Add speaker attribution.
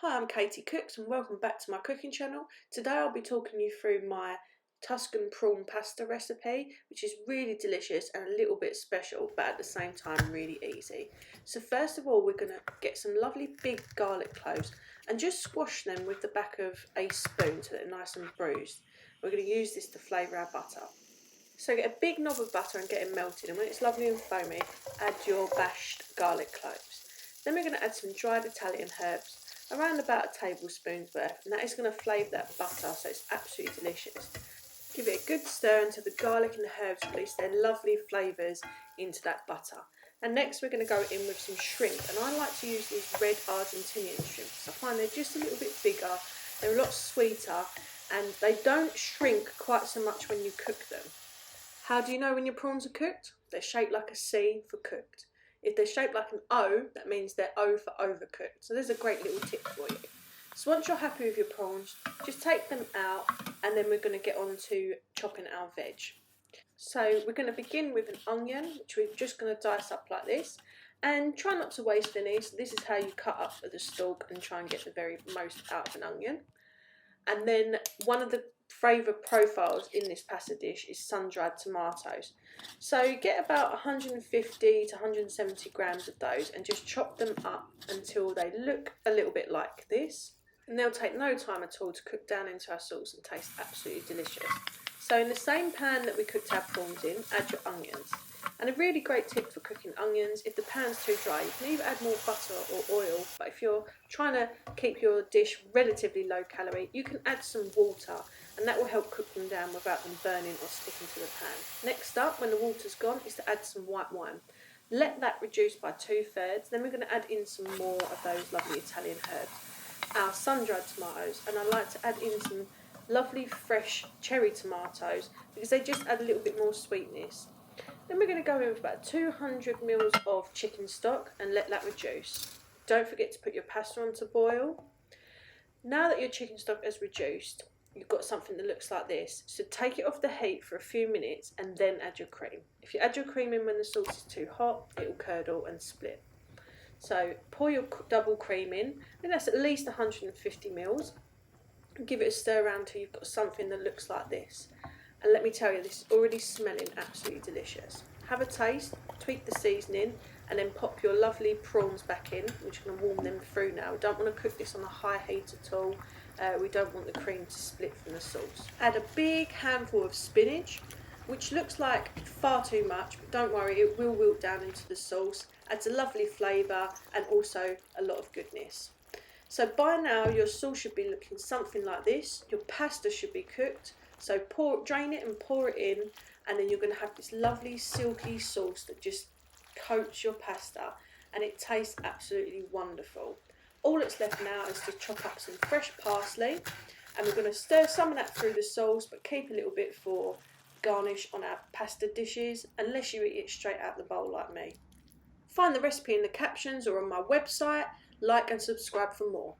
Speaker 1: Hi, I'm Katie Cooks and welcome back to my cooking channel. Today I'll be talking you through my Tuscan prawn pasta recipe, which is really delicious and a little bit special, but at the same time really easy. So first of all, we're going to get some lovely big garlic cloves and just squash them with the back of a spoon so they're nice and bruised. We're going to use this to flavour our butter. So get a big knob of butter and get it melted, and when it's lovely and foamy, add your bashed garlic cloves. Then we're going to add some dried Italian herbs, around about a tablespoon's worth, and that is going to flavour that butter so it's absolutely delicious. Give it a good stir until the garlic and the herbs release their lovely flavours into that butter. And next we're going to go in with some shrimp, and I like to use these red Argentinian shrimps. I find they're just a little bit bigger, they're a lot sweeter, and they don't shrink quite so much when you cook them. How do you know when your prawns are cooked? They're shaped like a C for cooked. If they're shaped like an O, that means they're O for overcooked. So there's a great little tip for you. So once you're happy with your prawns, just take them out, and then we're going to get on to chopping our veg. So we're going to begin with an onion, which we're just going to dice up like this. And try not to waste any, so this is how you cut up the stalk and try and get the very most out of an onion. And then one of the flavour profiles in this pasta dish is sun-dried tomatoes. So get about 150 to 170 grams of those and just chop them up until they look a little bit like this. And they'll take no time at all to cook down into our sauce and taste absolutely delicious. So in the same pan that we cooked our prawns in, add your onions. And a really great tip for cooking onions, if the pan's too dry, you can either add more butter or oil, but if you're trying to keep your dish relatively low calorie, you can add some water, and that will help cook them down without them burning or sticking to the pan. Next up, when the water's gone, is to add some white wine. Let that reduce by 2/3, then we're going to add in some more of those lovely Italian herbs. Our sun-dried tomatoes, and I like to add in some lovely fresh cherry tomatoes because they just add a little bit more sweetness. Then we're going to go in with about 200 ml of chicken stock and let that reduce. Don't forget to put your pasta on to boil. Now that your chicken stock has reduced, you've got something that looks like this. So take it off the heat for a few minutes and then add your cream. If you add your cream in when the sauce is too hot, it will curdle and split. So pour your double cream in, and that's at least 150 ml. Give it a stir around till you've got something that looks like this. And let me tell you, this is already smelling absolutely delicious. Have a taste, tweak the seasoning, and then pop your lovely prawns back in, which is going to warm them through now. We don't want to cook this on a high heat at all. We don't want the cream to split from the sauce. Add a big handful of spinach, which looks like far too much, but don't worry, it will wilt down into the sauce. Adds a lovely flavour and also a lot of goodness. So by now your sauce should be looking something like this. Your pasta should be cooked. So drain it and pour it in, and then you're going to have this lovely silky sauce that just coats your pasta, and it tastes absolutely wonderful. All that's left now is to chop up some fresh parsley, and we're going to stir some of that through the sauce, but keep a little bit for garnish on our pasta dishes, unless you eat it straight out the bowl like me. Find the recipe in the captions or on my website. Like and subscribe for more.